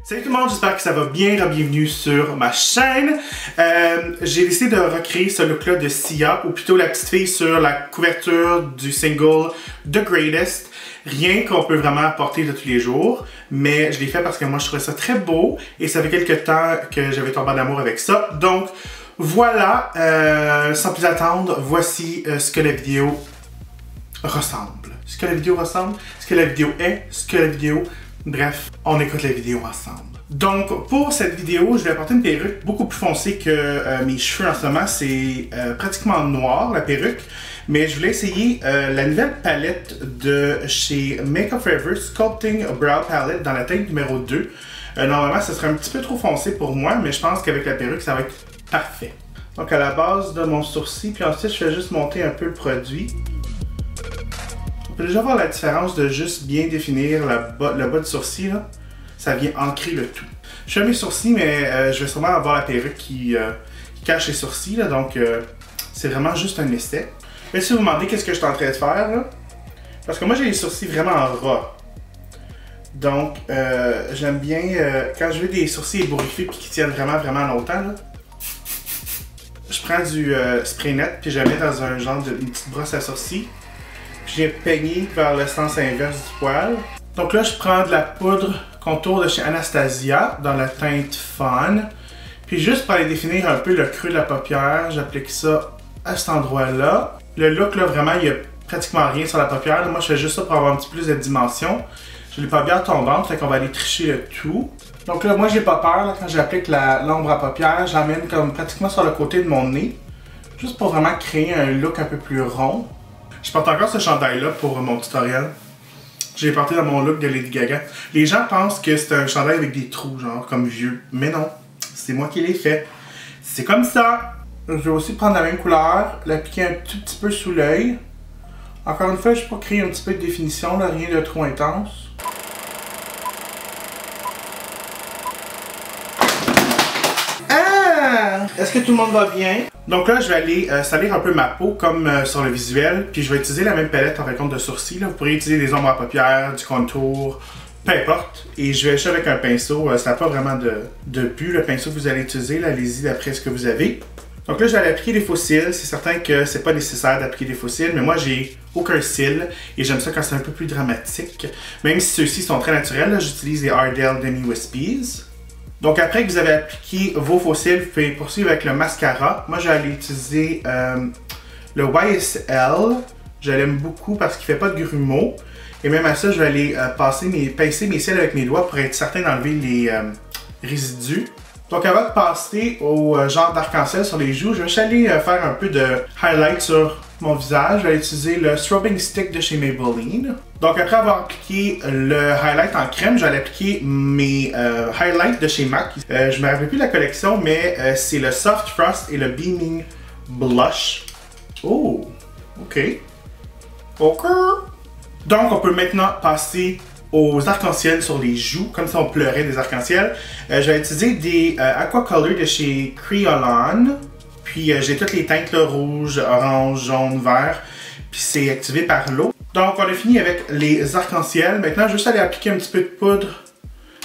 Salut tout le monde, j'espère que ça va bien. Bienvenue sur ma chaîne. J'ai décidé de recréer ce look-là de Sia, ou plutôt la petite fille sur la couverture du single The Greatest. Rien qu'on peut vraiment porter de tous les jours, mais je l'ai fait parce que moi je trouvais ça très beau et ça fait quelques temps que j'avais tombé en amour avec ça. Donc voilà, sans plus attendre, voici ce que la vidéo ressemble. Ce que la vidéo ressemble, ce que la vidéo est, ce que la vidéo... Bref, on écoute la vidéo ensemble. Donc, pour cette vidéo, je vais apporter une perruque beaucoup plus foncée que mes cheveux en ce moment. C'est pratiquement noir, la perruque. Mais je voulais essayer la nouvelle palette de chez Makeup Forever, Sculpting Brow Palette dans la teinte numéro 2. Normalement, ce serait un petit peu trop foncé pour moi, mais je pense qu'avec la perruque, ça va être parfait. Donc, à la base de mon sourcil, puis ensuite, je vais juste monter un peu le produit. On peut déjà voir la différence de juste bien définir le bas du sourcil, là. Ça vient ancrer le tout. Je fais mes sourcils, mais je vais sûrement avoir la perruque qui cache les sourcils, là, donc c'est vraiment juste un essai. Mais si vous vous demandez qu'est-ce que je suis en train de faire, là, parce que moi j'ai les sourcils vraiment ras. Donc j'aime bien, quand je veux des sourcils ébouriffés et qui tiennent vraiment longtemps, là, je prends du spray net puis je le mets dans un genre de une petite brosse à sourcils. Puis je viens peigner vers le sens inverse du poil. Donc là, je prends de la poudre contour de chez Anastasia dans la teinte Fun. Puis juste pour aller définir un peu le creux de la paupière, j'applique ça à cet endroit-là. Le look, là, vraiment, il n'y a pratiquement rien sur la paupière. Là, moi, je fais juste ça pour avoir un petit peu plus de dimension. J'ai les paupières tombantes, fait qu'on va aller tricher le tout. Donc là, moi, j'ai pas peur. Là, quand j'applique l'ombre à paupière, j'amène comme pratiquement sur le côté de mon nez. Juste pour vraiment créer un look un peu plus rond. Je porte encore ce chandail-là pour mon tutoriel. Je l'ai porté dans mon look de Lady Gaga. Les gens pensent que c'est un chandail avec des trous, genre comme vieux. Mais non, c'est moi qui l'ai fait. C'est comme ça. Je vais aussi prendre la même couleur, l'appliquer un tout petit peu sous l'œil. Encore une fois, juste pour créer un petit peu de définition, là, rien de trop intense. Ah! Est-ce que tout le monde va bien? Donc là, je vais aller salir un peu ma peau comme sur le visuel, puis je vais utiliser la même palette en fin de compte de sourcils. Là. Vous pourriez utiliser des ombres à paupières, du contour, peu importe. Et je vais lécher avec un pinceau, ça n'a pas vraiment de but, le pinceau que vous allez utiliser, allez-y d'après ce que vous avez. Donc là, je vais aller appliquer des faux cils. C'est certain que c'est pas nécessaire d'appliquer des faux cils, mais moi j'ai aucun cils et j'aime ça quand c'est un peu plus dramatique. Même si ceux-ci sont très naturels, j'utilise les Ardell Demi Wispies. Donc après que vous avez appliqué vos faux cils, vous pouvez poursuivre avec le mascara. Moi, je vais aller utiliser le YSL. Je l'aime beaucoup parce qu'il ne fait pas de grumeaux. Et même à ça, je vais aller pincer mes cils avec mes doigts pour être certain d'enlever les résidus. Donc avant de passer au genre d'arc-en-ciel sur les joues, je vais juste aller faire un peu de highlight sur mon visage. Je vais utiliser le Strobing Stick de chez Maybelline. Donc après avoir appliqué le highlight en crème, je vais aller appliquer mes highlights de chez MAC. Je me rappelle plus de la collection, mais c'est le Soft Frost et le Beaming Blush. Oh, ok. Ok. Donc on peut maintenant passer aux arcs-en-ciel sur les joues, comme si on pleurait des arcs-en-ciel. Je vais utiliser des Aqua Color de chez Kryolan. Puis j'ai toutes les teintes là, rouge, orange, jaune, vert. Puis c'est activé par l'eau. Donc on a fini avec les arcs-en-ciel. Maintenant, juste aller appliquer un petit peu de poudre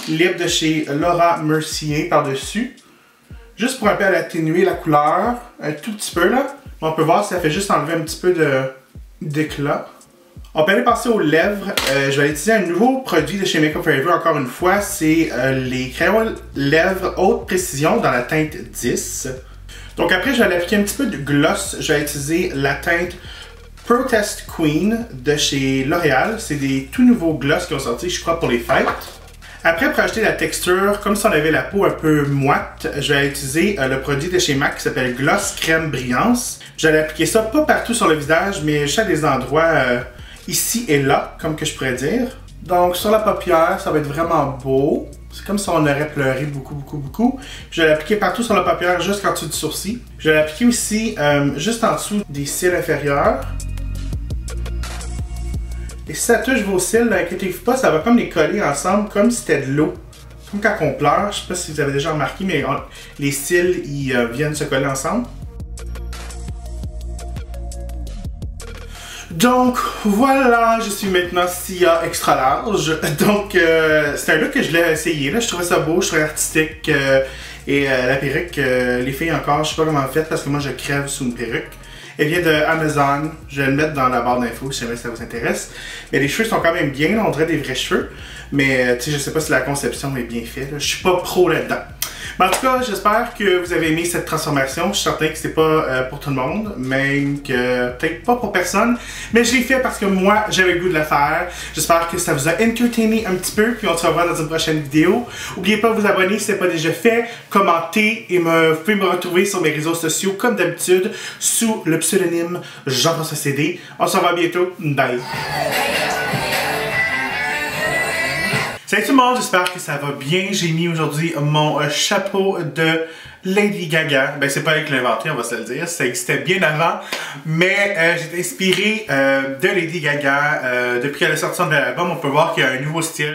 libre de chez Laura Mercier par-dessus. Juste pour un peu atténuer la couleur, un tout petit peu là. On peut voir si ça fait juste enlever un petit peu d'éclat. On peut aller passer aux lèvres. Je vais aller utiliser un nouveau produit de chez Makeup Forever encore une fois. C'est les crayons lèvres haute précision dans la teinte 10. Donc après, je vais aller appliquer un petit peu de gloss. Je vais utiliser la teinte Protest Queen de chez L'Oréal. C'est des tout nouveaux gloss qui ont sorti, je crois, pour les fêtes. Après, pour ajouter la texture, comme si on avait la peau un peu moite, je vais utiliser le produit de chez MAC qui s'appelle Gloss Crème Brillance. Je vais appliquer ça pas partout sur le visage, mais juste à des endroits ici et là, comme que je pourrais dire. Donc sur la paupière, ça va être vraiment beau. C'est comme si on aurait pleuré beaucoup. Je vais l'appliquer partout sur la paupière, jusqu'en dessous du sourcil. Je vais l'appliquer aussi juste en dessous des cils inférieurs. Et si ça touche vos cils, inquiétez-vous pas, ça va comme les coller ensemble, comme si c'était de l'eau. Comme quand on pleure, je sais pas si vous avez déjà remarqué, mais les cils, ils viennent se coller ensemble. Donc voilà, je suis maintenant Sia extra large. Donc c'est un look que je voulais essayer. Là. Je trouvais ça beau, je trouvais artistique. Et la perruque, les filles encore, je sais pas comment elle fait parce que moi je crève sous une perruque. Elle vient de Amazon, je vais le mettre dans la barre d'infos si jamais ça vous intéresse. Mais les cheveux sont quand même bien, là, on dirait des vrais cheveux. Mais tu sais, je sais pas si la conception est bien faite, je suis pas pro là-dedans. Mais en tout cas, j'espère que vous avez aimé cette transformation. Je suis certain que c'est pas pour tout le monde, même que peut-être pas pour personne. Mais je l'ai fait parce que moi, j'avais le goût de la faire. J'espère que ça vous a entertainé un petit peu, puis on se revoit dans une prochaine vidéo. N'oubliez pas de vous abonner si ce n'est pas déjà fait, commenter et vous pouvez me retrouver sur mes réseaux sociaux comme d'habitude sous le pseudonyme Jean-François CD. On se revoit bientôt. Bye! Salut tout le monde, j'espère que ça va bien. J'ai mis aujourd'hui mon chapeau de Lady Gaga. Ben c'est pas avec l'inventé, on va se le dire, ça existait bien avant. Mais j'ai été inspiré de Lady Gaga. Depuis qu'elle est sortie de l'album, on peut voir qu'il y a un nouveau style.